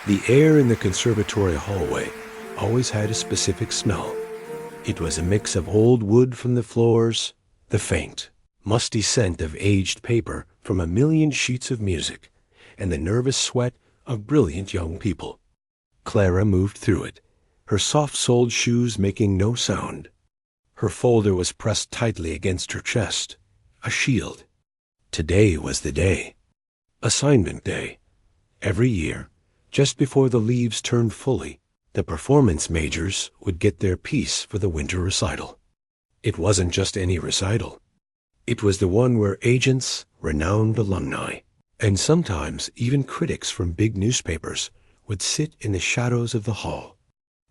The air in the conservatory hallway always had a specific smell. It was a mix of old wood from the floors, the faint, musty scent of aged paper from a million sheets of music, and the nervous sweat of brilliant young people. Clara moved through it, her soft-soled shoes making no sound. Her folder was pressed tightly against her chest, a shield. Today was the day. Assignment day. Every year, just before the leaves turned fully, the performance majors would get their piece for the winter recital. It wasn't just any recital. It was the one where agents, renowned alumni, and sometimes even critics from big newspapers would sit in the shadows of the hall.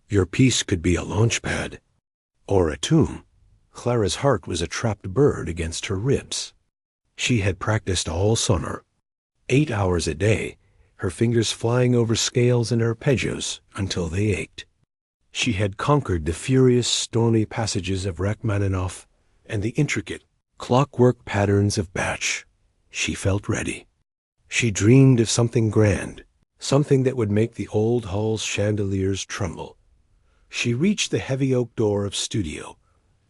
Your piece could be a launch pad or a tomb. Clara's heart was a trapped bird against her ribs. She had practiced all summer, 8 hours a day, her fingers flying over scales and arpeggios until they ached. She had conquered the furious, stormy passages of Rachmaninoff and the intricate, clockwork patterns of Bach. She felt ready. She dreamed of something grand, something that would make the old hall's chandeliers tremble. She reached the heavy oak door of studio.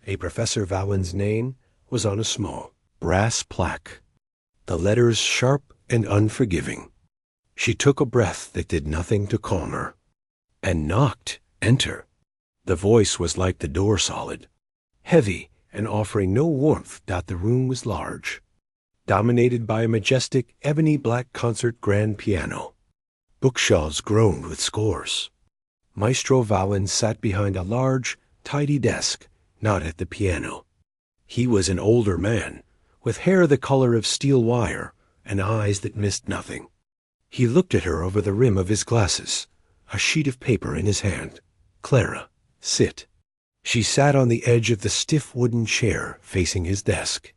A Professor Valen's name was on a small, brass plaque, the letters sharp and unforgiving. She took a breath that did nothing to calm her, and knocked. Enter. The voice was like the door solid, heavy and offering no warmth. The room was large, dominated by a majestic ebony black concert grand piano. Bookshelves groaned with scores. Maestro Valen sat behind a large, tidy desk, not at the piano. He was an older man, with hair the color of steel wire and eyes that missed nothing. He looked at her over the rim of his glasses, a sheet of paper in his hand. "Clara, sit." She sat on the edge of the stiff wooden chair facing his desk.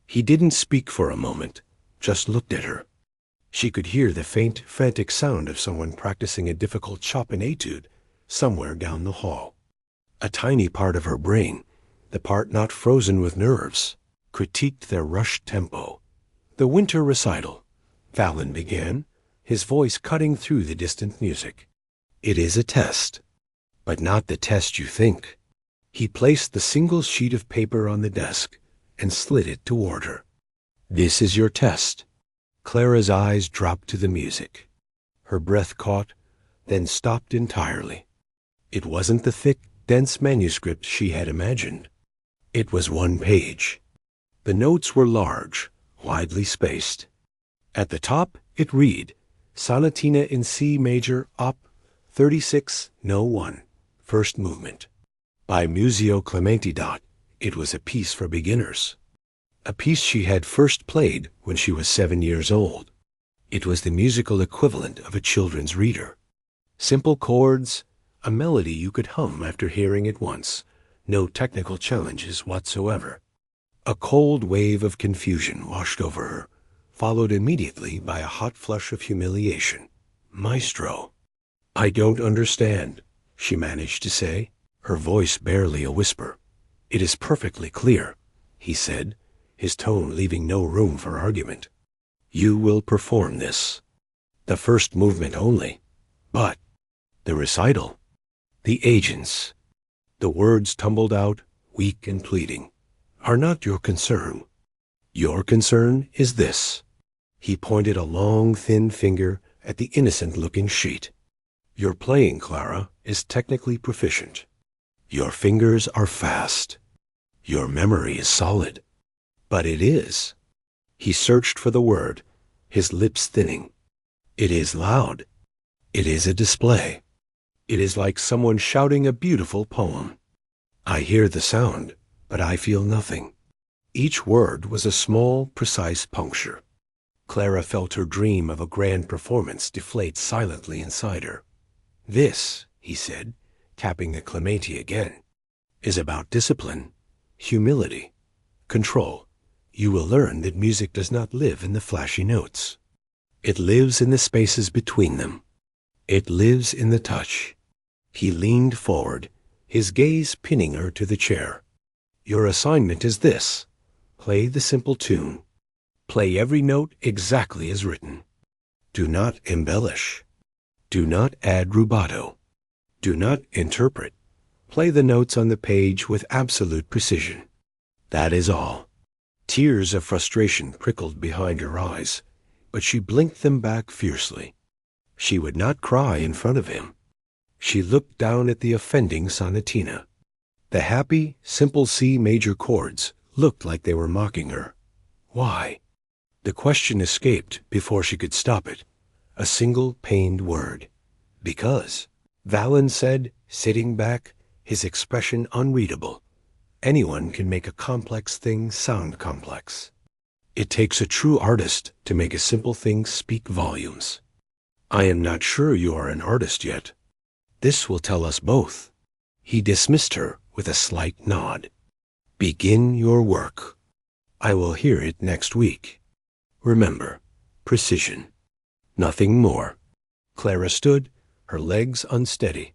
He didn't speak for a moment, just looked at her. She could hear the faint, frantic sound of someone practicing a difficult Chopin etude somewhere down the hall. A tiny part of her brain, the part not frozen with nerves, critiqued their rushed tempo. "The winter recital," Valen began, his voice cutting through the distant music. "It is a test, but not the test you think." He placed the single sheet of paper on the desk and slid it toward her. "This is your test." Clara's eyes dropped to the music. Her breath caught, then stopped entirely. It wasn't the thick, dense manuscript she had imagined. It was one page. The notes were large, widely spaced. At the top, it read, "Sonatina in C major, Op. 36, No. 1, first movement, by Muzio Clementi. It was a piece for beginners. A piece she had first played when she was 7 years old. It was the musical equivalent of a children's reader. Simple chords, a melody you could hum after hearing it once, no technical challenges whatsoever. A cold wave of confusion washed over her, followed immediately by a hot flush of humiliation. "Maestro, I don't understand," she managed to say, her voice barely a whisper. "It is perfectly clear," he said, his tone leaving no room for argument. "You will perform this. The first movement only. But the recital, the agents," the words tumbled out, weak and pleading, "are not your concern. Your concern is this." He pointed a long, thin finger at the innocent-looking sheet. "Your playing, Clara, is technically proficient. Your fingers are fast. Your memory is solid. But it is." He searched for the word, his lips thinning. "It is loud. It is a display. It is like someone shouting a beautiful poem. I hear the sound, but I feel nothing." Each word was a small, precise puncture. Clara felt her dream of a grand performance deflate silently inside her. "This," he said, tapping the Clementi again, "is about discipline, humility, control. You will learn that music does not live in the flashy notes. It lives in the spaces between them. It lives in the touch." He leaned forward, his gaze pinning her to the chair. "Your assignment is this. Play the simple tune. Play every note exactly as written. Do not embellish. Do not add rubato. Do not interpret. Play the notes on the page with absolute precision. That is all. Tears of frustration prickled behind her eyes, but she blinked them back fiercely. She would not cry in front of him. She looked down at the offending sonatina. The happy, simple C major chords looked like they were mocking her. Why? The question escaped before she could stop it. A single pained word. Because. Valen said, sitting back, his expression unreadable. Anyone can make a complex thing sound complex. It takes a true artist to make a simple thing speak volumes. I am not sure you are an artist yet. This will tell us both. He dismissed her with a slight nod. Begin your work. I will hear it next week. Remember, precision. Nothing more. Clara stood, her legs unsteady.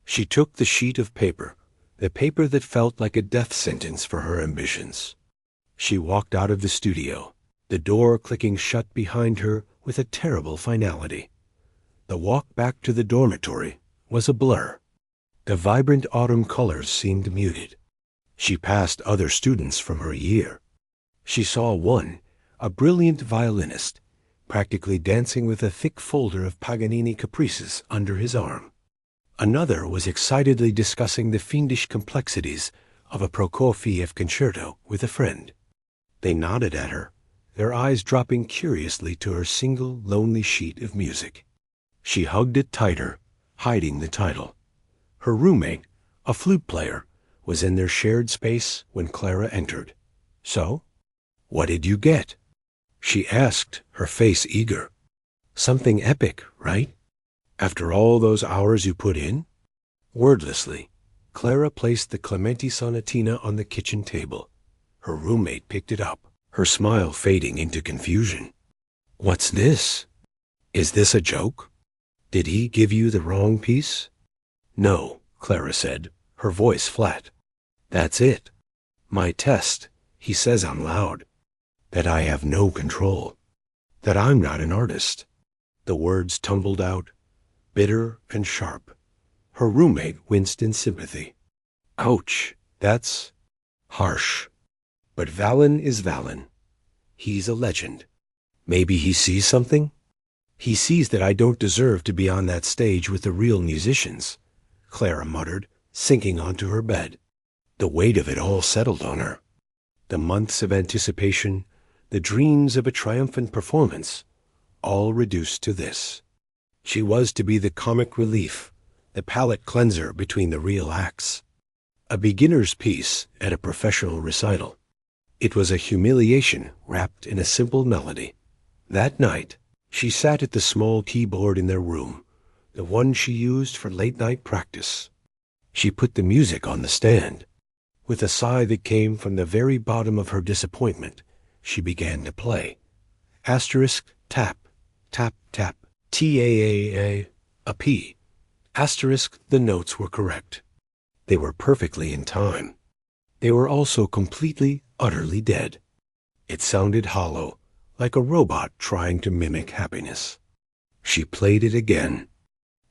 She took the sheet of paper, the paper that felt like a death sentence for her ambitions. She walked out of the studio, the door clicking shut behind her with a terrible finality. The walk back to the dormitory was a blur. The vibrant autumn colors seemed muted. She passed other students from her year. She saw one, a brilliant violinist, practically dancing with a thick folder of Paganini caprices under his arm. Another was excitedly discussing the fiendish complexities of a Prokofiev concerto with a friend. They nodded at her, their eyes dropping curiously to her single, lonely sheet of music. She hugged it tighter, hiding the title. Her roommate, a flute player, was in their shared space when Clara entered. So, what did you get? She asked, her face eager. Something epic, right? After all those hours you put in? Wordlessly, Clara placed the Clementi sonatina on the kitchen table. Her roommate picked it up, her smile fading into confusion. What's this? Is this a joke? Did he give you the wrong piece? No, Clara said, her voice flat. That's it. My test. He says I'm loud. That I have no control. That I'm not an artist. The words tumbled out, bitter and sharp. Her roommate winced in sympathy. Ouch, that's harsh. But Valen is Valen. He's a legend. Maybe he sees something? He sees that I don't deserve to be on that stage with the real musicians, Clara muttered, sinking onto her bed. The weight of it all settled on her. The months of anticipation, the dreams of a triumphant performance, all reduced to this. She was to be the comic relief, the palate cleanser between the real acts. A beginner's piece at a professional recital. It was a humiliation wrapped in a simple melody. That night, she sat at the small keyboard in their room, the one she used for late-night practice. She put the music on the stand. With a sigh that came from the very bottom of her disappointment, she began to play. Asterisk, tap, tap, tap, T-A-A-A, a P. Asterisk, the notes were correct. They were perfectly in time. They were also completely, utterly dead. It sounded hollow, like a robot trying to mimic happiness. She played it again,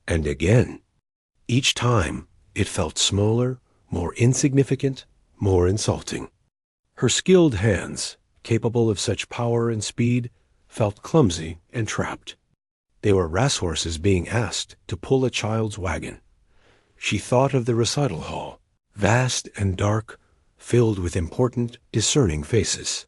and again. Each time, it felt smaller, more insignificant, more insulting. Her skilled hands, capable of such power and speed, felt clumsy and trapped. They were racehorses being asked to pull a child's wagon. She thought of the recital hall, vast and dark, filled with important, discerning faces.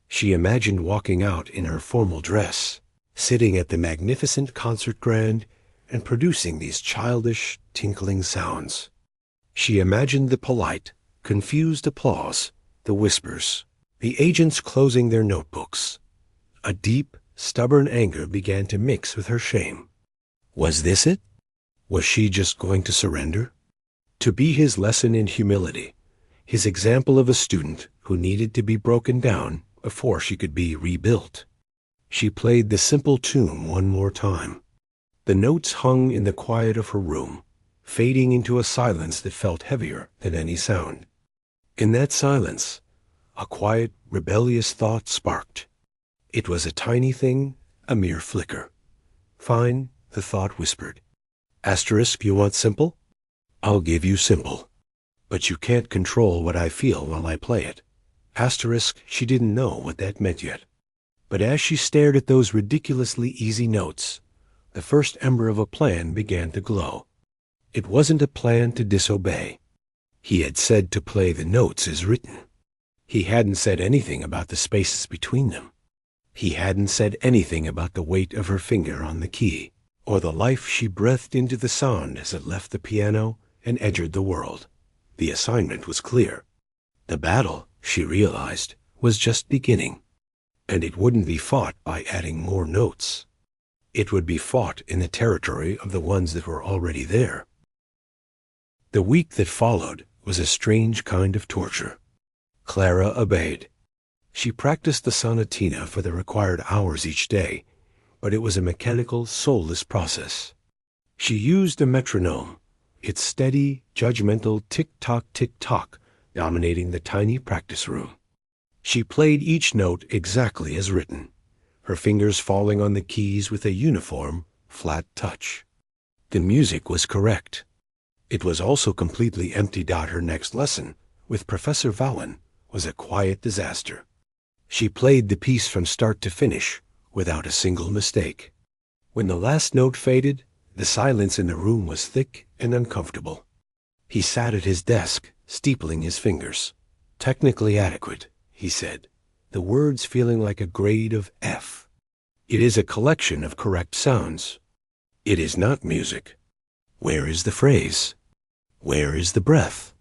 She imagined walking out in her formal dress, sitting at the magnificent concert grand, and producing these childish, tinkling sounds. She imagined the polite, confused applause, the whispers, the agents closing their notebooks. A deep, stubborn anger began to mix with her shame. Was this it? Was she just going to surrender? To be his lesson in humility, his example of a student who needed to be broken down before she could be rebuilt. She played the simple tune one more time. The notes hung in the quiet of her room, fading into a silence that felt heavier than any sound. In that silence, a quiet, rebellious thought sparked. It was a tiny thing, a mere flicker. Fine, the thought whispered. Asterisk, you want simple? I'll give you simple. But you can't control what I feel while I play it. Asterisk, she didn't know what that meant yet. But as she stared at those ridiculously easy notes, the first ember of a plan began to glow. It wasn't a plan to disobey. He had said to play the notes as written. He hadn't said anything about the spaces between them. He hadn't said anything about the weight of her finger on the key, or the life she breathed into the sound as it left the piano and entered the world. The assignment was clear. The battle, she realized, was just beginning. And it wouldn't be fought by adding more notes. It would be fought in the territory of the ones that were already there. The week that followed was a strange kind of torture. Clara obeyed. She practiced the sonatina for the required hours each day, but it was a mechanical, soulless process. She used a metronome, its steady, judgmental tick-tock, tick-tock, dominating the tiny practice room. She played each note exactly as written, her fingers falling on the keys with a uniform, flat touch. The music was correct. It was also completely empty. Her next lesson, with Professor Vaughan, was a quiet disaster. She played the piece from start to finish, without a single mistake. When the last note faded, the silence in the room was thick and uncomfortable. He sat at his desk, steepling his fingers. Technically adequate, he said, the words feeling like a grade of F. It is a collection of correct sounds. It is not music. Where is the phrase? Where is the breath?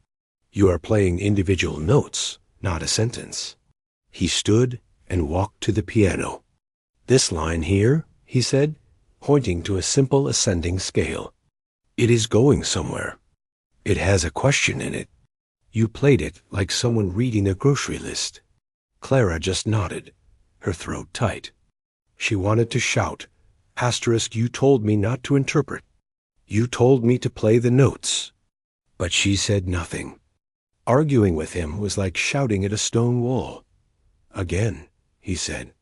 You are playing individual notes, not a sentence. He stood and walked to the piano. This line here, he said, pointing to a simple ascending scale. It is going somewhere. It has a question in it. You played it like someone reading a grocery list. Clara just nodded, her throat tight. She wanted to shout, Asterisk, you told me not to interpret. You told me to play the notes. But she said nothing. Arguing with him was like shouting at a stone wall. Again, he said.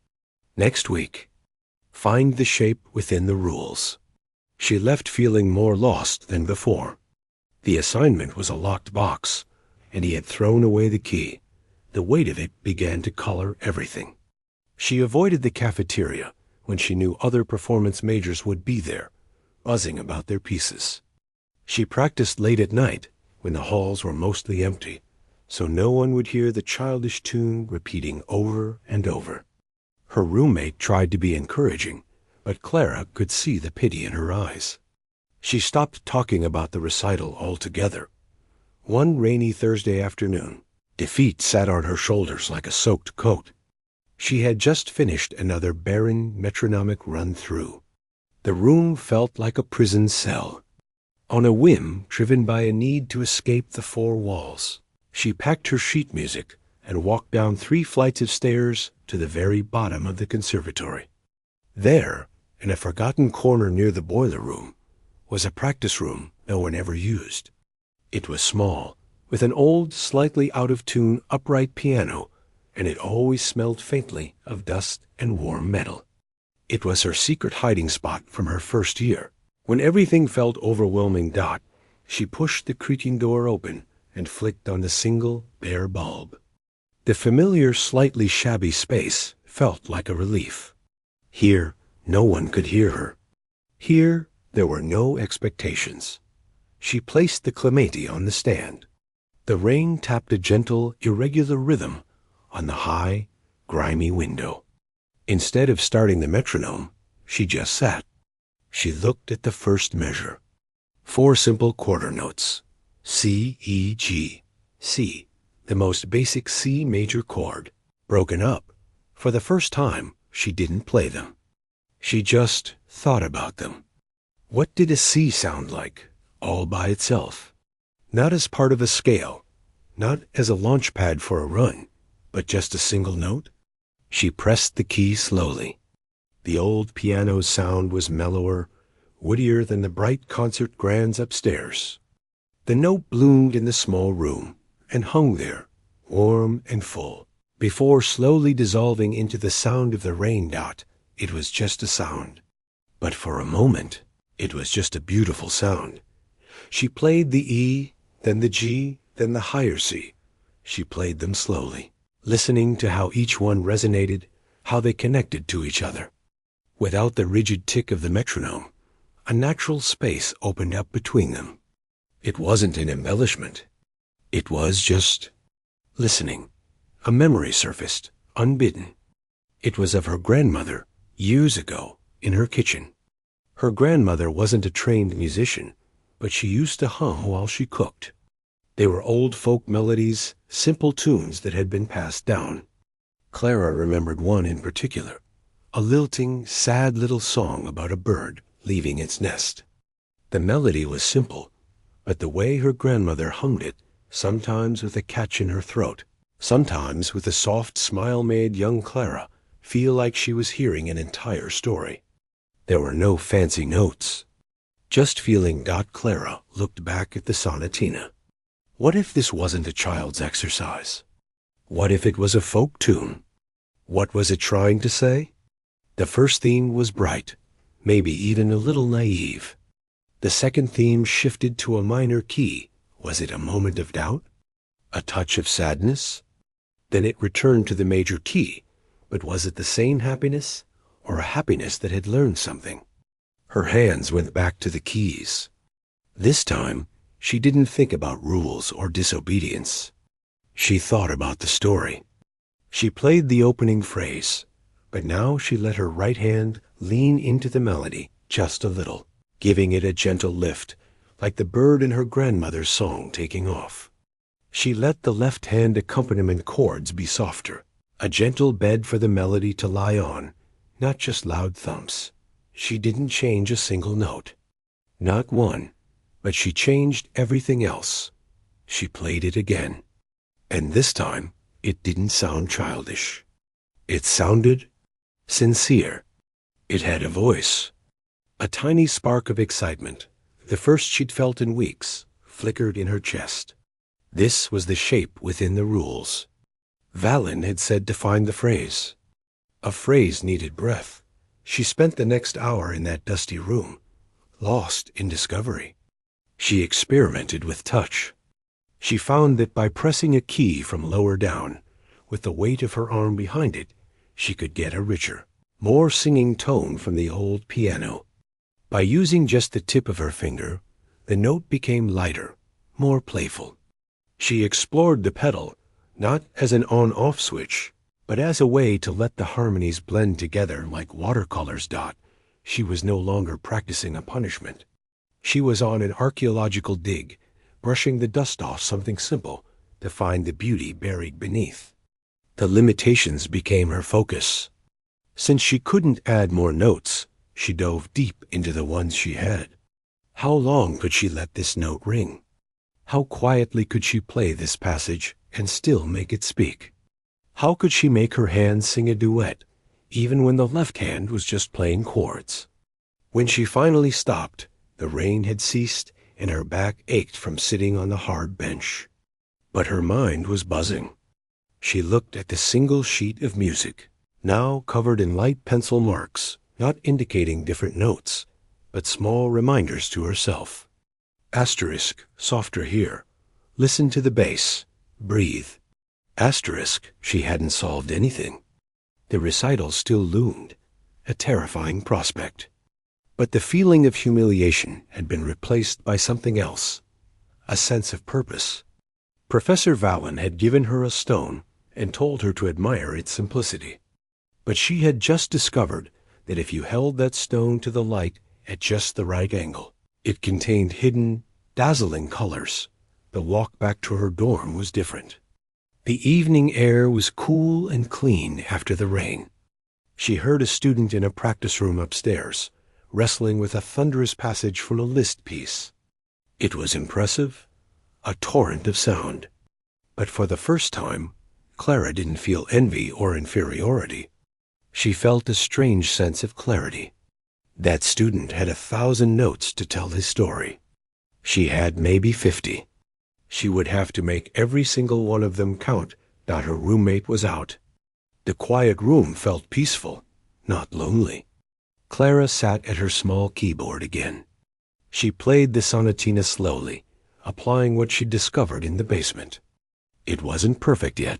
Next week. Find the shape within the rules. She left feeling more lost than before. The assignment was a locked box, and he had thrown away the key. The weight of it began to color everything. She avoided the cafeteria when she knew other performance majors would be there, buzzing about their pieces. She practiced late at night when the halls were mostly empty, so no one would hear the childish tune repeating over and over. Her roommate tried to be encouraging, but Clara could see the pity in her eyes. She stopped talking about the recital altogether. One rainy Thursday afternoon, defeat sat on her shoulders like a soaked coat. She had just finished another barren metronomic run-through. The room felt like a prison cell. On a whim driven by a need to escape the four walls, she packed her sheet music and walked down 3 flights of stairs to the very bottom of the conservatory. There, in a forgotten corner near the boiler room, was a practice room no one ever used. It was small, with an old, slightly out-of-tune upright piano, and it always smelled faintly of dust and warm metal. It was her secret hiding spot from her first year. When everything felt overwhelming, she pushed the creaking door open and flicked on the single, bare bulb. The familiar, slightly shabby space felt like a relief. Here, no one could hear her. Here, there were no expectations. She placed the clemati on the stand. The rain tapped a gentle, irregular rhythm on the high, grimy window. Instead of starting the metronome, she just sat. She looked at the first measure. 4 simple quarter notes. C, E, G, C, the most basic C major chord, broken up. For the first time, she didn't play them. She just thought about them. What did a C sound like, all by itself? Not as part of a scale, not as a launch pad for a run, but just a single note? She pressed the key slowly. The old piano's sound was mellower, woodier than the bright concert grands upstairs. The note bloomed in the small room and hung there, warm and full. Before slowly dissolving into the sound of the rain. It was just a sound. But for a moment, It was just a beautiful sound. She played the E, then the G, then the higher C. She played them slowly, listening to how each one resonated, how they connected to each other. Without the rigid tick of the metronome, a natural space opened up between them. It wasn't an embellishment. It was just listening. A memory surfaced, unbidden. It was of her grandmother, years ago, in her kitchen. Her grandmother wasn't a trained musician, but she used to hum while she cooked. They were old folk melodies, simple tunes that had been passed down. Clara remembered one in particular, a lilting, sad little song about a bird leaving its nest. The melody was simple, but the way her grandmother hummed it, sometimes with a catch in her throat, sometimes with a soft smile, made young Clara feel like she was hearing an entire story. There were no fancy notes. Just feeling got Clara looked back at the sonatina. What if this wasn't a child's exercise? What if it was a folk tune? What was it trying to say? The first theme was bright, maybe even a little naive. The second theme shifted to a minor key. Was it a moment of doubt? A touch of sadness? Then it returned to the major key, but was it the same happiness, or a happiness that had learned something? Her hands went back to the keys. This time, she didn't think about rules or disobedience. She thought about the story. She played the opening phrase, but now she let her right hand lean into the melody just a little, giving it a gentle lift, like the bird in her grandmother's song taking off. She let the left hand accompaniment chords be softer, a gentle bed for the melody to lie on, not just loud thumps. She didn't change a single note. Not one, but she changed everything else. She played it again. And this time, it didn't sound childish. It sounded sincere. It had a voice. A tiny spark of excitement, the first she'd felt in weeks, flickered in her chest. This was the shape within the rules. Valen had said to find the phrase. A phrase needed breath. She spent the next hour in that dusty room, lost in discovery. She experimented with touch. She found that by pressing a key from lower down, with the weight of her arm behind it, she could get a richer, more singing tone from the old piano. By using just the tip of her finger, the note became lighter, more playful. She explored the pedal, not as an on-off switch, but as a way to let the harmonies blend together like watercolors dot. She was no longer practicing a punishment. She was on an archaeological dig, brushing the dust off something simple to find the beauty buried beneath. The limitations became her focus. Since she couldn't add more notes, she dove deep into the ones she had. How long could she let this note ring? How quietly could she play this passage and still make it speak? How could she make her hand sing a duet, even when the left hand was just playing chords? When she finally stopped, the rain had ceased and her back ached from sitting on the hard bench. But her mind was buzzing. She looked at the single sheet of music, now covered in light pencil marks, not indicating different notes, but small reminders to herself. Asterisk, softer here. Listen to the bass. Breathe. Asterisk, she hadn't solved anything. The recital still loomed, a terrifying prospect. But the feeling of humiliation had been replaced by something else, a sense of purpose. Professor Valen had given her a stone and told her to admire its simplicity. But she had just discovered that if you held that stone to the light at just the right angle, it contained hidden, dazzling colors. The walk back to her dorm was different. The evening air was cool and clean after the rain. She heard a student in a practice room upstairs, wrestling with a thunderous passage from a Liszt piece. It was impressive, a torrent of sound. But for the first time, Clara didn't feel envy or inferiority. She felt a strange sense of clarity. That student had 1,000 notes to tell his story. She had maybe 50. She would have to make every single one of them count now her roommate was out. The quiet room felt peaceful, not lonely. Clara sat at her small keyboard again, She played the sonatina slowly, applying what she discovered in the basement. It wasn't perfect yet.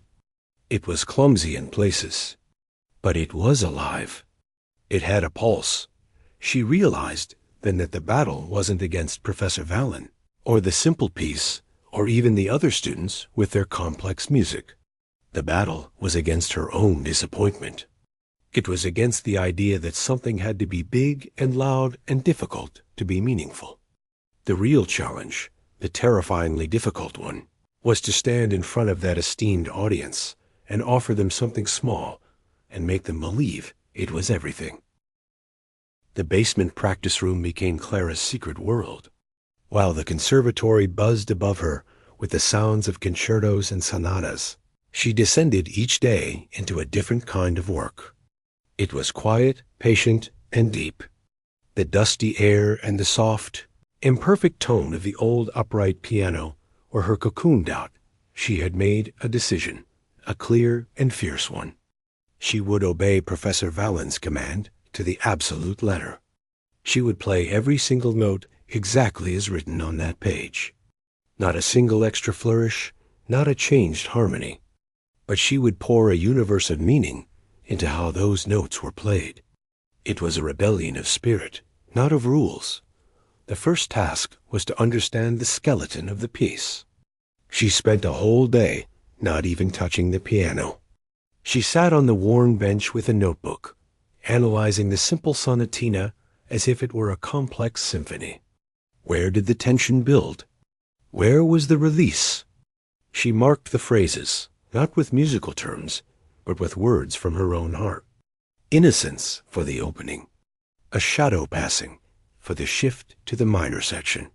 It was clumsy in places. But it was alive. It had a pulse. She realized then that the battle wasn't against Professor Vallon, or the simple piece, or even the other students with their complex music. The battle was against her own disappointment. It was against the idea that something had to be big and loud and difficult to be meaningful. The real challenge, the terrifyingly difficult one, was to stand in front of that esteemed audience and offer them something small and make them believe it was everything. The basement practice room became Clara's secret world. While the conservatory buzzed above her with the sounds of concertos and sonatas, she descended each day into a different kind of work. It was quiet, patient, and deep. The dusty air and the soft, imperfect tone of the old upright piano were her cocooned out. She had made a decision, a clear and fierce one. She would obey Professor Vallon's command to the absolute letter. She would play every single note exactly as written on that page. Not a single extra flourish, not a changed harmony. But she would pour a universe of meaning into how those notes were played. It was a rebellion of spirit, not of rules. The first task was to understand the skeleton of the piece. She spent a whole day not even touching the piano. She sat on the worn bench with a notebook, analyzing the simple sonatina as if it were a complex symphony. Where did the tension build? Where was the release? She marked the phrases, not with musical terms, but with words from her own heart. Innocence for the opening. A shadow passing for the shift to the minor section.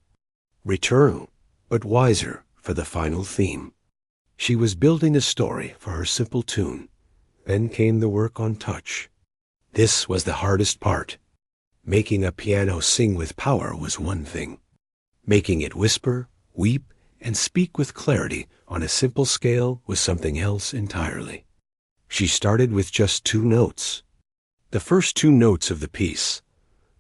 Return, but wiser for the final theme. She was building a story for her simple tune. Then came the work on touch. This was the hardest part. Making a piano sing with power was one thing. Making it whisper, weep, and speak with clarity on a simple scale was something else entirely. She started with just 2 notes. The first 2 notes of the piece,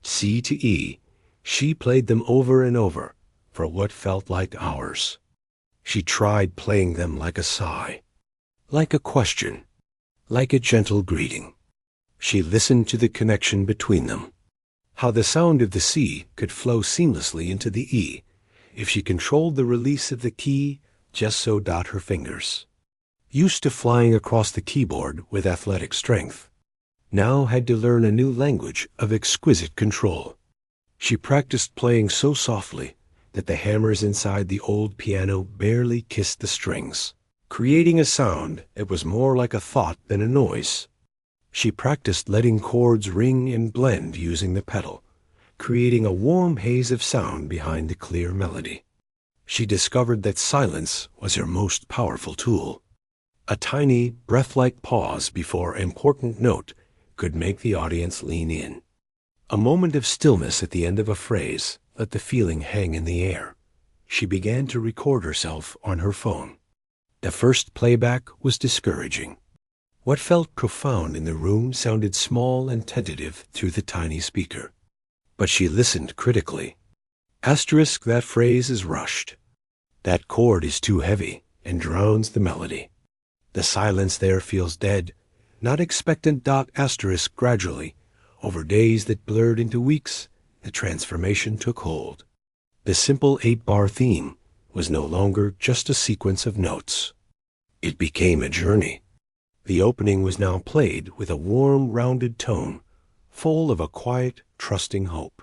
C to E, she played them over and over for what felt like hours. She tried playing them like a sigh, like a question, like a gentle greeting. She listened to the connection between them, how the sound of the C could flow seamlessly into the E if she controlled the release of the key just so dot her fingers. Used to flying across the keyboard with athletic strength, now had to learn a new language of exquisite control. She practiced playing so softly that the hammers inside the old piano barely kissed the strings, creating a sound that was more like a thought than a noise. She practiced letting chords ring and blend using the pedal, creating a warm haze of sound behind the clear melody. She discovered that silence was her most powerful tool. A tiny, breath-like pause before an important note could make the audience lean in. A moment of stillness at the end of a phrase let the feeling hang in the air. She began to record herself on her phone. The first playback was discouraging. What felt profound in the room sounded small and tentative through the tiny speaker. But she listened critically. Asterisk, that phrase is rushed. That chord is too heavy and drowns the melody. The silence there feels dead, not expectant. Asterisk, gradually, over days that blurred into weeks, the transformation took hold. The simple 8-bar theme was no longer just a sequence of notes. It became a journey. The opening was now played with a warm, rounded tone, full of a quiet, trusting hope.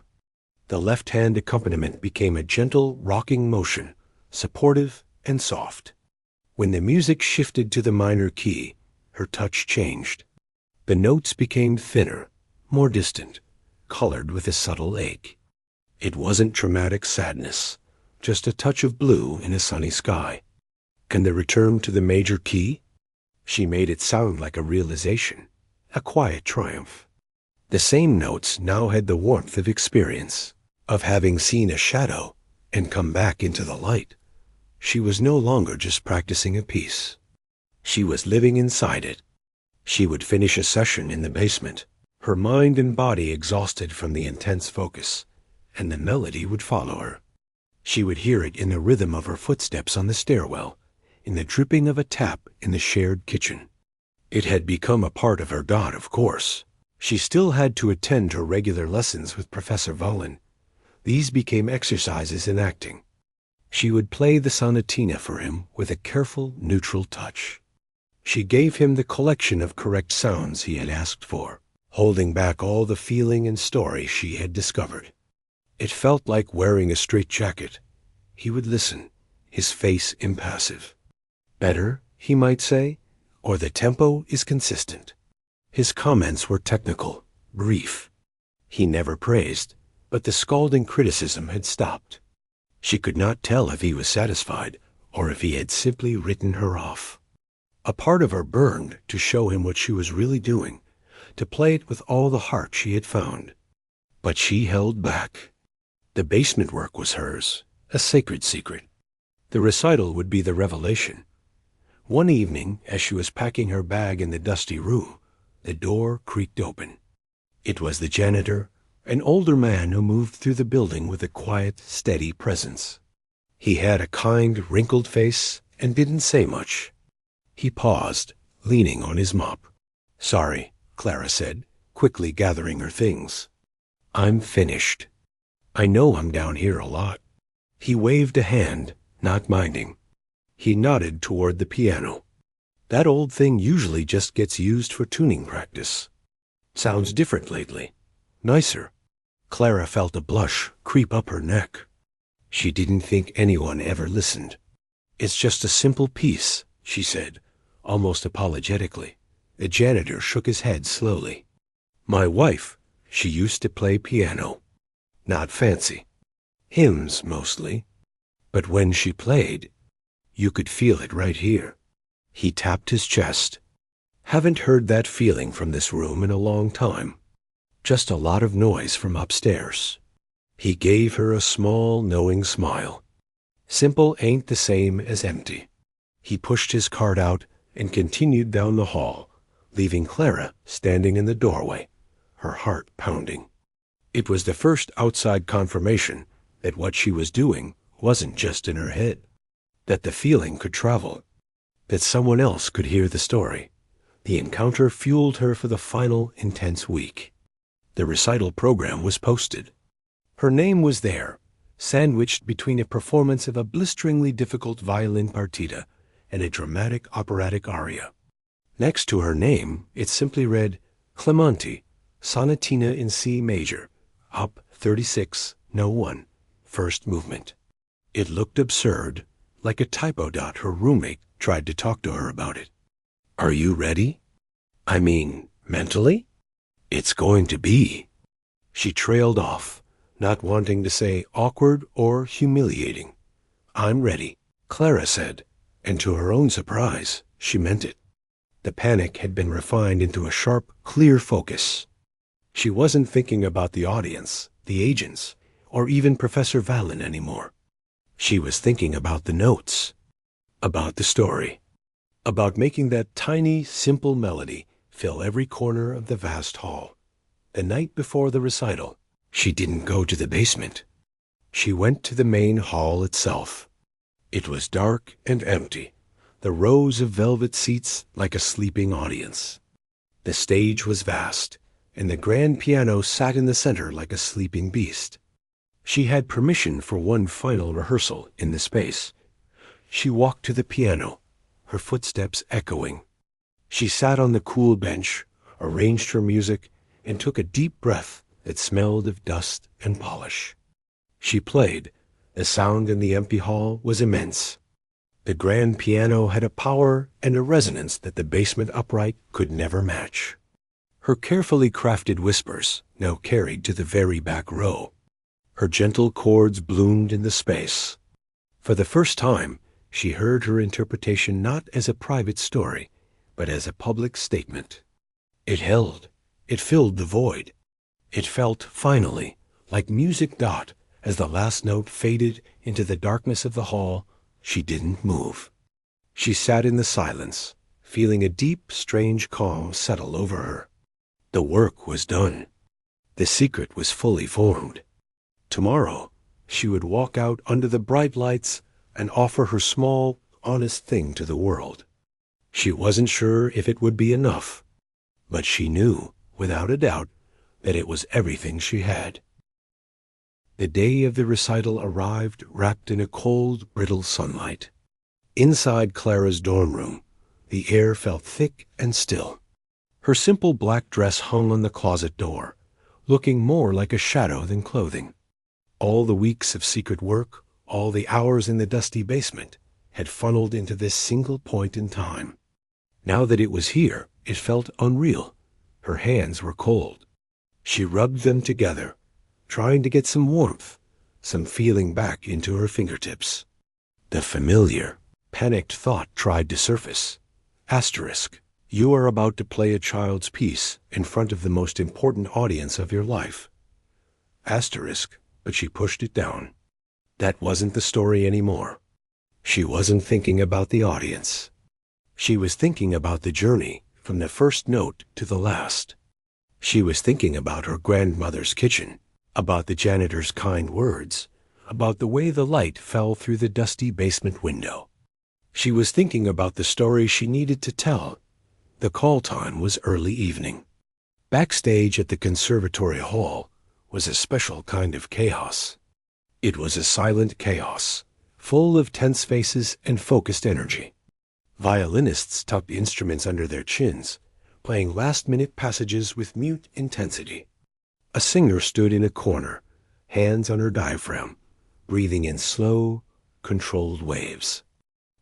The left-hand accompaniment became a gentle, rocking motion, supportive and soft. When the music shifted to the minor key, her touch changed. The notes became thinner, more distant, colored with a subtle ache. It wasn't dramatic sadness, just a touch of blue in a sunny sky. Can the return to the major key? She made it sound like a realization, a quiet triumph. The same notes now had the warmth of experience, of having seen a shadow and come back into the light. She was no longer just practicing a piece. She was living inside it. She would finish a session in the basement, her mind and body exhausted from the intense focus, and the melody would follow her. She would hear it in the rhythm of her footsteps on the stairwell, in the dripping of a tap in the shared kitchen. It had become a part of her dot, of course. She still had to attend her regular lessons with Professor Volin. These became exercises in acting. She would play the sonatina for him with a careful, neutral touch. She gave him the collection of correct sounds he had asked for, holding back all the feeling and story she had discovered. It felt like wearing a straitjacket. He would listen, his face impassive. Better, he might say, or the tempo is consistent. His comments were technical, brief. He never praised, but the scalding criticism had stopped. She could not tell if he was satisfied or if he had simply written her off. A part of her burned to show him what she was really doing, to play it with all the heart she had found. But she held back. The basement work was hers, a sacred secret. The recital would be the revelation. One evening, as she was packing her bag in the dusty room, the door creaked open. It was the janitor, an older man who moved through the building with a quiet, steady presence. He had a kind, wrinkled face and didn't say much. He paused, leaning on his mop. "Sorry," Clara said, quickly gathering her things. "I'm finished. I know I'm down here a lot." He waved a hand, not minding. He nodded toward the piano. "That old thing usually just gets used for tuning practice. Sounds different lately. Nicer." Clara felt a blush creep up her neck. She didn't think anyone ever listened. "It's just a simple piece," she said, almost apologetically. The janitor shook his head slowly. "My wife, she used to play piano. Not fancy. Hymns, mostly. But when she played, you could feel it right here." He tapped his chest. "Haven't heard that feeling from this room in a long time. Just a lot of noise from upstairs." He gave her a small, knowing smile. Simple ain't the same as empty. He pushed his cart out and continued down the hall, leaving Clara standing in the doorway, her heart pounding. It was the first outside confirmation that what she was doing wasn't just in her head, that the feeling could travel, that someone else could hear the story. The encounter fueled her for the final intense week. The recital program was posted. Her name was there, sandwiched between a performance of a blisteringly difficult violin partita and a dramatic operatic aria. Next to her name, it simply read, "Clementi, Sonatina in C major, Op. 36, No. 1, first movement." It looked absurd, like a typo dot her roommate tried to talk to her about it. "Are you ready? I mean, mentally? It's going to be." She trailed off, not wanting to say awkward or humiliating. "I'm ready," Clara said, and to her own surprise, she meant it. The panic had been refined into a sharp, clear focus. She wasn't thinking about the audience, the agents, or even Professor Vallon anymore. She was thinking about the notes, about the story, about making that tiny, simple melody fill every corner of the vast hall. The night before the recital, she didn't go to the basement. She went to the main hall itself. It was dark and empty, the rows of velvet seats like a sleeping audience. The stage was vast, and the grand piano sat in the center like a sleeping beast. She had permission for one final rehearsal in the space. She walked to the piano, her footsteps echoing. She sat on the cool bench, arranged her music, and took a deep breath that smelled of dust and polish. She played. The sound in the empty hall was immense. The grand piano had a power and a resonance that the basement upright could never match. Her carefully crafted whispers now carried to the very back row. Her gentle chords bloomed in the space. For the first time, she heard her interpretation not as a private story, but as a public statement. It held. It filled the void. It felt, finally, like music dot as the last note faded into the darkness of the hall. She didn't move. She sat in the silence, feeling a deep, strange calm settle over her. The work was done. The secret was fully formed. Tomorrow, she would walk out under the bright lights and offer her small, honest thing to the world. She wasn't sure if it would be enough, but she knew, without a doubt, that it was everything she had. The day of the recital arrived wrapped in a cold, brittle sunlight. Inside Clara's dorm room, the air felt thick and still. Her simple black dress hung on the closet door, looking more like a shadow than clothing. All the weeks of secret work, all the hours in the dusty basement, had funneled into this single point in time. Now that it was here, it felt unreal. Her hands were cold. She rubbed them together, trying to get some warmth, some feeling back into her fingertips. The familiar, panicked thought tried to surface. Asterisk. You are about to play a child's piece in front of the most important audience of your life. Asterisk. But she pushed it down. That wasn't the story anymore. She wasn't thinking about the audience. She was thinking about the journey from the first note to the last. She was thinking about her grandmother's kitchen, about the janitor's kind words, about the way the light fell through the dusty basement window. She was thinking about the story she needed to tell. The call time was early evening. Backstage at the conservatory hall was a special kind of chaos. It was a silent chaos, full of tense faces and focused energy. Violinists tucked instruments under their chins, playing last-minute passages with mute intensity. A singer stood in a corner, hands on her diaphragm, breathing in slow, controlled waves.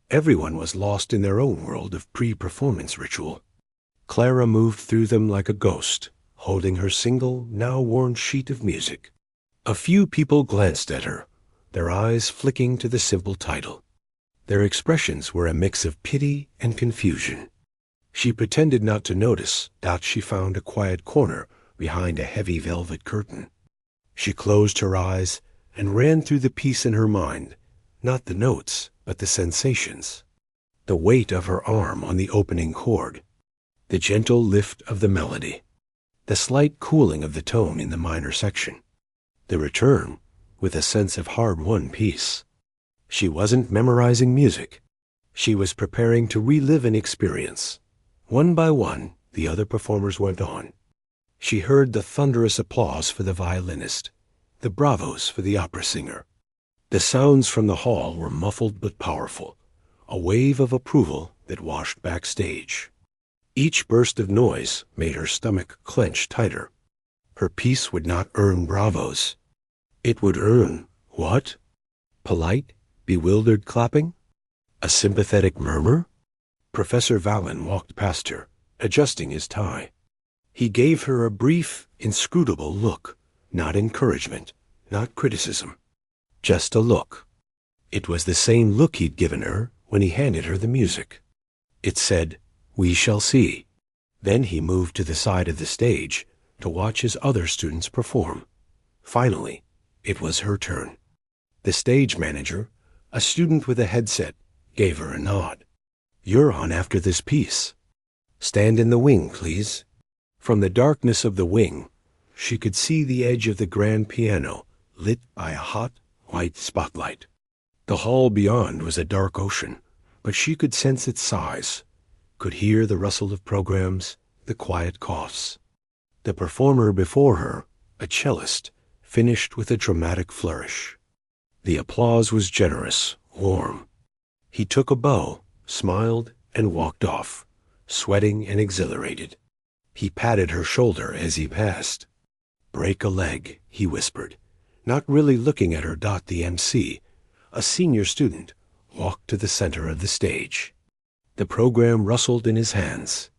Everyone was lost in their own world of pre-performance ritual. Clara moved through them like a ghost, holding her single, now-worn sheet of music. A few people glanced at her, their eyes flicking to the simple title. Their expressions were a mix of pity and confusion. She pretended not to notice that she found a quiet corner behind a heavy velvet curtain. She closed her eyes and ran through the piece in her mind, not the notes, but the sensations. The weight of her arm on the opening chord, the gentle lift of the melody, the slight cooling of the tone in the minor section, the return with a sense of hard-won peace. She wasn't memorizing music. She was preparing to relive an experience. One by one, the other performers went on. She heard the thunderous applause for the violinist, the bravos for the opera singer. The sounds from the hall were muffled but powerful, a wave of approval that washed backstage. Each burst of noise made her stomach clench tighter. Her piece would not earn bravos. It would earn what? Polite, bewildered clapping? A sympathetic murmur? Professor Vallon walked past her, adjusting his tie. He gave her a brief, inscrutable look, not encouragement, not criticism, just a look. It was the same look he'd given her when he handed her the music. It said, "We shall see." Then he moved to the side of the stage to watch his other students perform. Finally, it was her turn. The stage manager, a student with a headset, gave her a nod. "You're on after this piece. Stand in the wing, please." From the darkness of the wing, she could see the edge of the grand piano lit by a hot, white spotlight. The hall beyond was a dark ocean, but she could sense its size, could hear the rustle of programs, the quiet coughs. The performer before her, a cellist, finished with a dramatic flourish. The applause was generous, warm. He took a bow, smiled, and walked off, sweating and exhilarated. He patted her shoulder as he passed. "Break a leg," he whispered, not really looking at her. The MC, a senior student, walked to the center of the stage. The program rustled in his hands.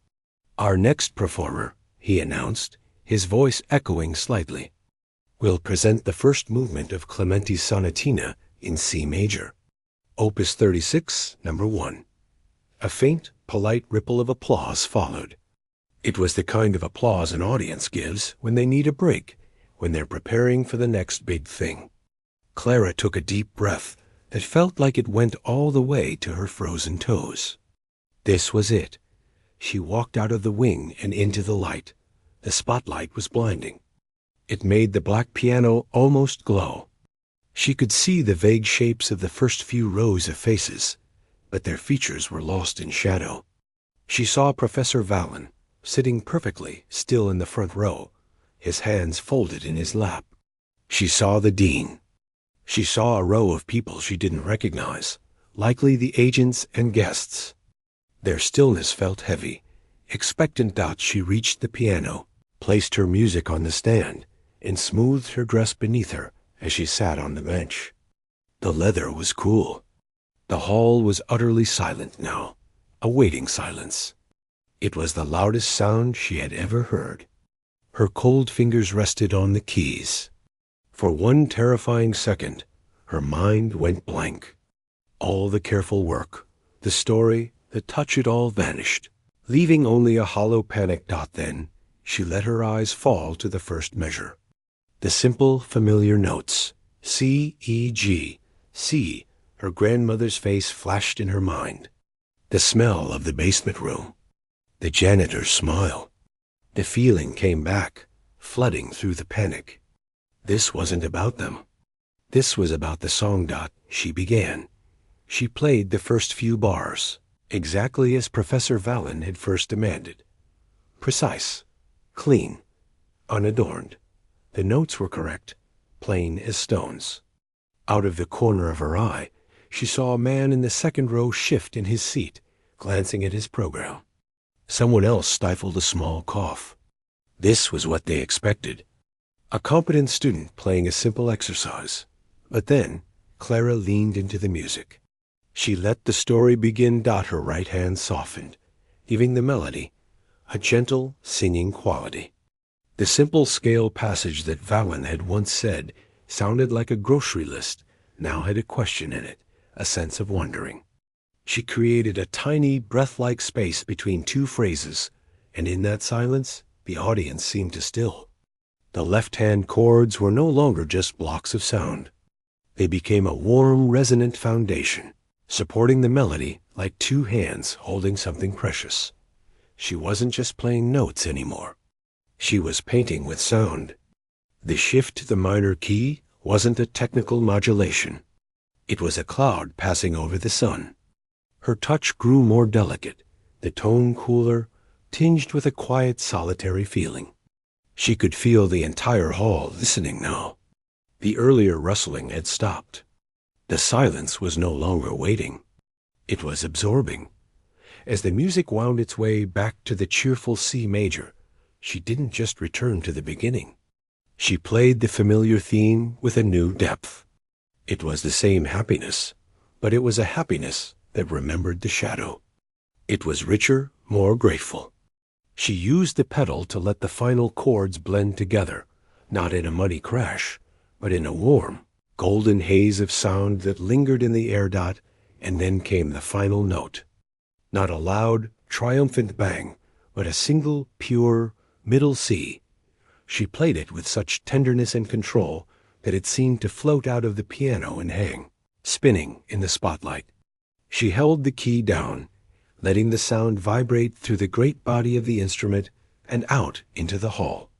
"Our next performer," he announced, his voice echoing slightly, "will present the first movement of Clementi's Sonatina in C major, Opus 36, number 1. A faint, polite ripple of applause followed. It was the kind of applause an audience gives when they need a break, when they're preparing for the next big thing. Clara took a deep breath that felt like it went all the way to her frozen toes. This was it. She walked out of the wing and into the light. The spotlight was blinding. It made the black piano almost glow. She could see the vague shapes of the first few rows of faces, but their features were lost in shadow. She saw Professor Vallon, sitting perfectly still in the front row, his hands folded in his lap. She saw the dean. She saw a row of people she didn't recognize, likely the agents and guests. Their stillness felt heavy. Expectant, she reached the piano, placed her music on the stand, and smoothed her dress beneath her as she sat on the bench. The leather was cool. The hall was utterly silent now, a waiting silence. It was the loudest sound she had ever heard. Her cold fingers rested on the keys. For one terrifying second, her mind went blank. All the careful work, the story, the touch, it all vanished, leaving only a hollow panic. Then she let her eyes fall to the first measure. The simple, familiar notes, C, E, G, C. Her grandmother's face flashed in her mind. The smell of the basement room. The janitor's smile. The feeling came back, flooding through the panic. This wasn't about them. This was about the song. She began. She played the first few bars, exactly as Professor Vallon had first demanded. Precise, clean, unadorned. The notes were correct, plain as stones. Out of the corner of her eye, she saw a man in the second row shift in his seat, glancing at his program. Someone else stifled a small cough. This was what they expected. A competent student playing a simple exercise. But then, Clara leaned into the music. She let the story begin. Her right hand softened, giving the melody a gentle, singing quality. The simple scale passage that Vallon had once said sounded like a grocery list, now had a question in it, a sense of wondering. She created a tiny, breath-like space between two phrases, and in that silence, the audience seemed to still. The left-hand chords were no longer just blocks of sound. They became a warm, resonant foundation, supporting the melody like two hands holding something precious. She wasn't just playing notes anymore. She was painting with sound. The shift to the minor key wasn't a technical modulation. It was a cloud passing over the sun. Her touch grew more delicate, the tone cooler, tinged with a quiet, solitary feeling. She could feel the entire hall listening now. The earlier rustling had stopped. The silence was no longer waiting. It was absorbing. As the music wound its way back to the cheerful C major, she didn't just return to the beginning. She played the familiar theme with a new depth. It was the same happiness, but it was a happiness that remembered the shadow. It was richer, more grateful. She used the pedal to let the final chords blend together, not in a muddy crash, but in a warm, golden haze of sound that lingered in the air. And then came the final note. Not a loud, triumphant bang, but a single, pure, middle C. She played it with such tenderness and control that it seemed to float out of the piano and hang, spinning in the spotlight. She held the key down, letting the sound vibrate through the great body of the instrument and out into the hall.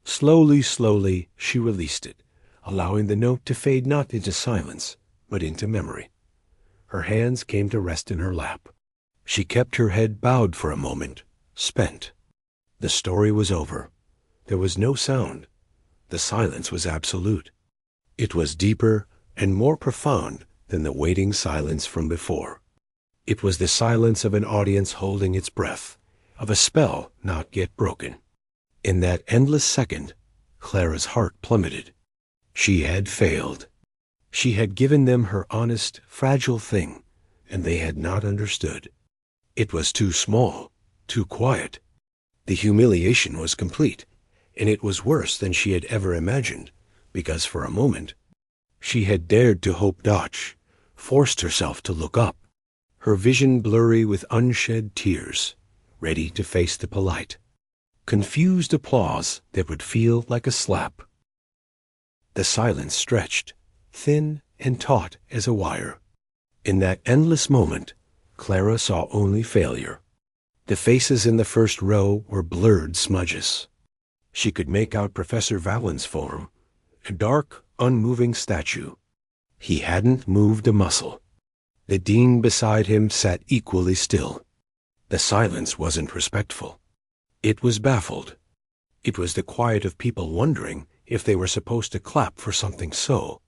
Slowly, slowly, she released it, allowing the note to fade not into silence, but into memory. Her hands came to rest in her lap. She kept her head bowed for a moment, spent. The story was over. There was no sound. The silence was absolute. It was deeper and more profound than the waiting silence from before. It was the silence of an audience holding its breath, of a spell not yet broken. In that endless second, Clara's heart plummeted. She had failed. She had given them her honest, fragile thing, and they had not understood. It was too small, too quiet. The humiliation was complete, and it was worse than she had ever imagined, because for a moment, she had dared to hope, forced herself to look up, her vision blurry with unshed tears, ready to face the polite, confused applause that would feel like a slap. The silence stretched, thin and taut as a wire. In that endless moment, Clara saw only failure. The faces in the first row were blurred smudges. She could make out Professor Vallen's form, a dark, unmoving statue. He hadn't moved a muscle. The dean beside him sat equally still. The silence wasn't respectful. It was baffled. It was the quiet of people wondering if they were supposed to clap for something so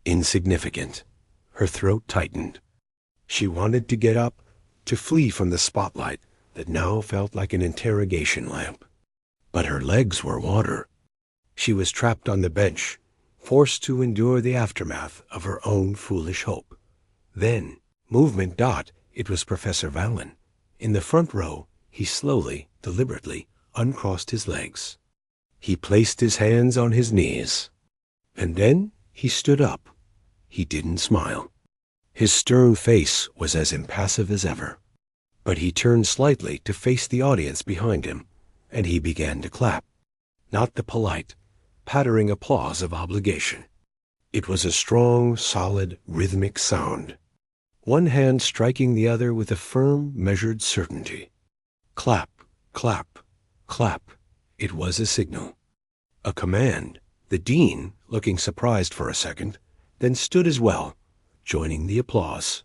insignificant. Her throat tightened. She wanted to get up, to flee from the spotlight that now felt like an interrogation lamp. But her legs were water. She was trapped on the bench, forced to endure the aftermath of her own foolish hope. Then, movement dot, it was Professor Vallen. In the front row, he slowly, deliberately, uncrossed his legs. He placed his hands on his knees. And then he stood up. He didn't smile. His stern face was as impassive as ever. But he turned slightly to face the audience behind him, and he began to clap. Not the polite, pattering applause of obligation. It was a strong, solid, rhythmic sound. One hand striking the other with a firm, measured certainty. Clap, clap, clap. It was a signal. A command. The dean, looking surprised for a second, then stood as well, joining the applause.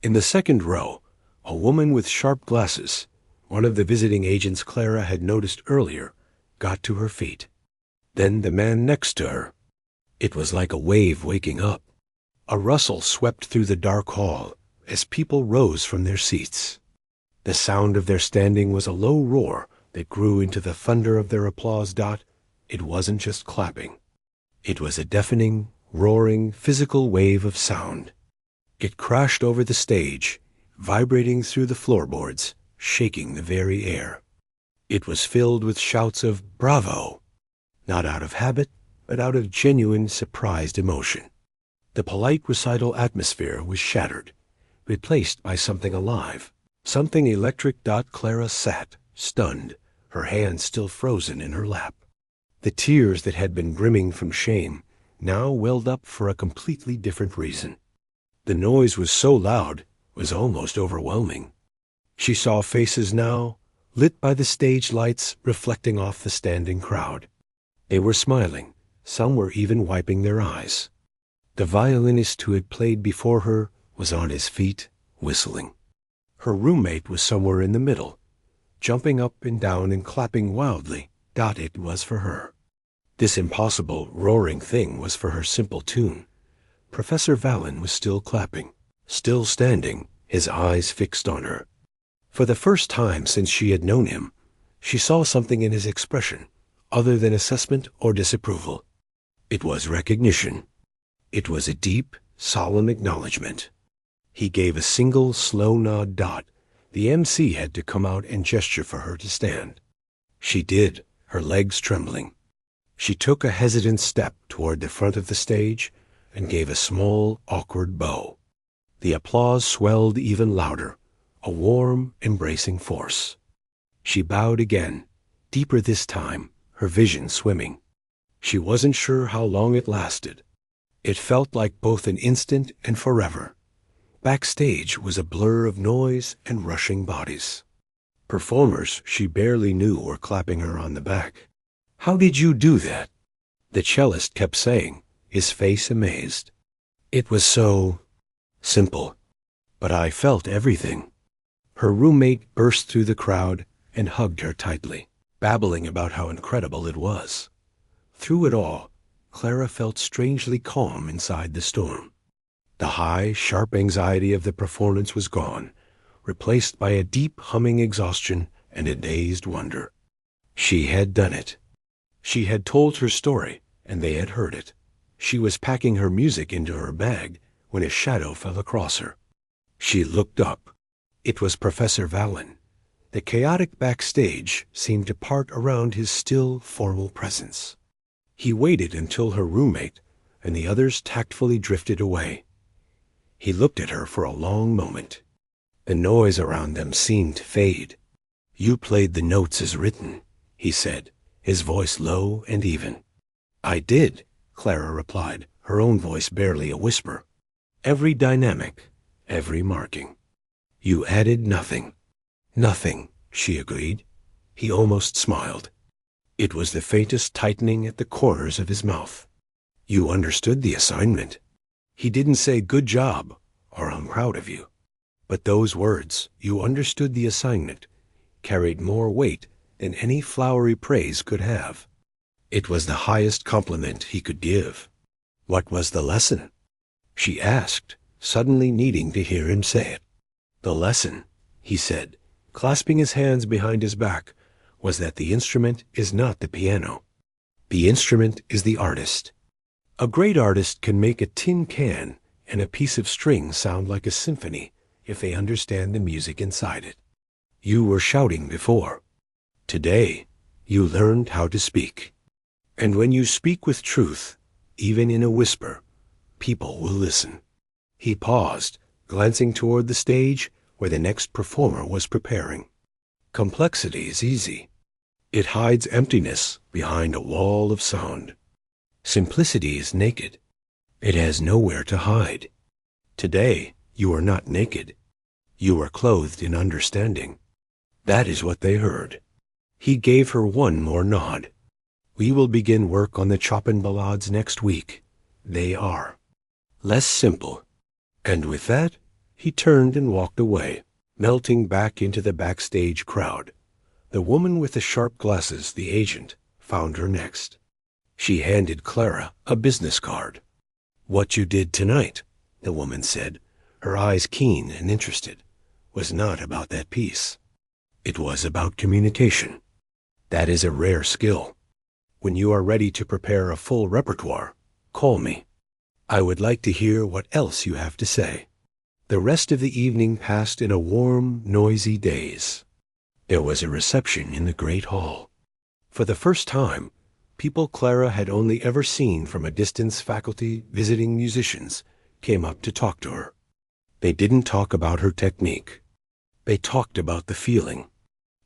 In the second row, a woman with sharp glasses, one of the visiting agents Clara had noticed earlier, got to her feet. Then the man next to her. It was like a wave waking up. A rustle swept through the dark hall as people rose from their seats. The sound of their standing was a low roar that grew into the thunder of their applause dot. It wasn't just clapping. It was a deafening, roaring, physical wave of sound. It crashed over the stage, vibrating through the floorboards, shaking the very air. It was filled with shouts of bravo, not out of habit, but out of genuine, surprised emotion. The polite recital atmosphere was shattered, replaced by something alive, something electric. Clara sat, stunned, her hands still frozen in her lap. The tears that had been brimming from shame now welled up for a completely different reason. The noise was so loud, was almost overwhelming. She saw faces now, lit by the stage lights reflecting off the standing crowd. They were smiling. Some were even wiping their eyes. The violinist who had played before her was on his feet, whistling. Her roommate was somewhere in the middle, jumping up and down and clapping wildly. It was for her. This impossible, roaring thing was for her simple tune. Professor Vallen was still clapping, still standing, his eyes fixed on her. For the first time since she had known him, she saw something in his expression, other than assessment or disapproval. It was recognition. It was a deep, solemn acknowledgement. He gave a single, slow nod. The MC had to come out and gesture for her to stand. She did, her legs trembling. She took a hesitant step toward the front of the stage and gave a small, awkward bow. The applause swelled even louder, a warm, embracing force. She bowed again, deeper this time, her vision swimming. She wasn't sure how long it lasted. It felt like both an instant and forever. Backstage was a blur of noise and rushing bodies. Performers she barely knew were clapping her on the back. "How did you do that?" the cellist kept saying, his face amazed. It was so simple, but I felt everything. Her roommate burst through the crowd and hugged her tightly, babbling about how incredible it was. Through it all, Clara felt strangely calm inside the storm. The high, sharp anxiety of the performance was gone, replaced by a deep, humming exhaustion and a dazed wonder. She had done it. She had told her story, and they had heard it. She was packing her music into her bag when a shadow fell across her. She looked up. It was Professor Vallen. The chaotic backstage seemed to part around his still, formal presence. He waited until her roommate and the others tactfully drifted away. He looked at her for a long moment. The noise around them seemed to fade. "You played the notes as written," he said, his voice low and even. "I did," Clara replied, her own voice barely a whisper. "Every dynamic, every marking. You added nothing." "Nothing," she agreed. He almost smiled. It was the faintest tightening at the corners of his mouth. You understood the assignment. He didn't say good job or I'm proud of you. But those words, you understood the assignment, carried more weight than any flowery praise could have. It was the highest compliment he could give. What was the lesson? She asked, suddenly needing to hear him say it. The lesson, he said, clasping his hands behind his back, was that the instrument is not the piano. The instrument is the artist. A great artist can make a tin can and a piece of string sound like a symphony if they understand the music inside it. You were shouting before. Today, you learned how to speak. And when you speak with truth, even in a whisper, people will listen. He paused, glancing toward the stage where the next performer was preparing. Complexity is easy. It hides emptiness behind a wall of sound. Simplicity is naked. It has nowhere to hide. Today, you are not naked. You are clothed in understanding. That is what they heard. He gave her one more nod. We will begin work on the Chopin ballades next week. They are less simple. And with that, he turned and walked away, melting back into the backstage crowd. The woman with the sharp glasses, the agent, found her next. She handed Clara a business card. What you did tonight, the woman said, her eyes keen and interested, was not about that piece. It was about communication. That is a rare skill. When you are ready to prepare a full repertoire, call me. I would like to hear what else you have to say. The rest of the evening passed in a warm, noisy daze. There was a reception in the great hall. For the first time, people Clara had only ever seen from a distance, faculty, visiting musicians, came up to talk to her. They didn't talk about her technique. They talked about the feeling.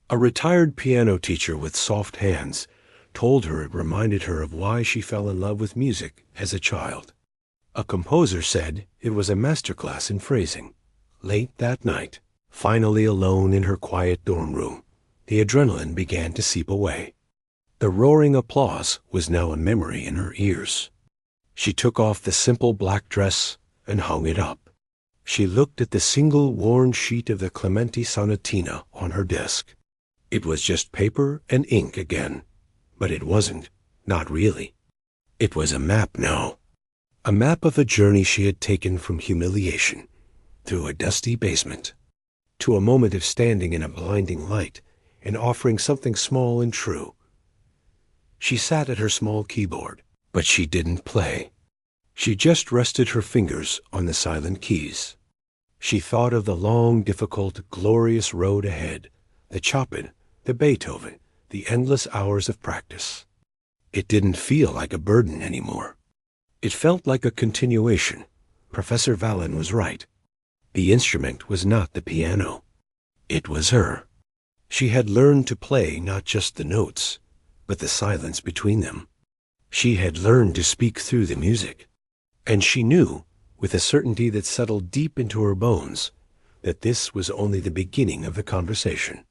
A retired piano teacher with soft hands told her it reminded her of why she fell in love with music as a child. A composer said it was a masterclass in phrasing. Late that night, finally alone in her quiet dorm room, the adrenaline began to seep away. The roaring applause was now a memory in her ears. She took off the simple black dress and hung it up. She looked at the single worn sheet of the Clementi Sonatina on her desk. It was just paper and ink again, but it wasn't, not really. It was a map now. A map of a journey she had taken from humiliation, through a dusty basement, to a moment of standing in a blinding light and offering something small and true. She sat at her small keyboard, but she didn't play. She just rested her fingers on the silent keys. She thought of the long, difficult, glorious road ahead, the Chopin, the Beethoven, the endless hours of practice. It didn't feel like a burden anymore. It felt like a continuation. Professor Vallon was right. The instrument was not the piano. It was her. She had learned to play not just the notes, but the silence between them. She had learned to speak through the music. And she knew, with a certainty that settled deep into her bones, that this was only the beginning of the conversation.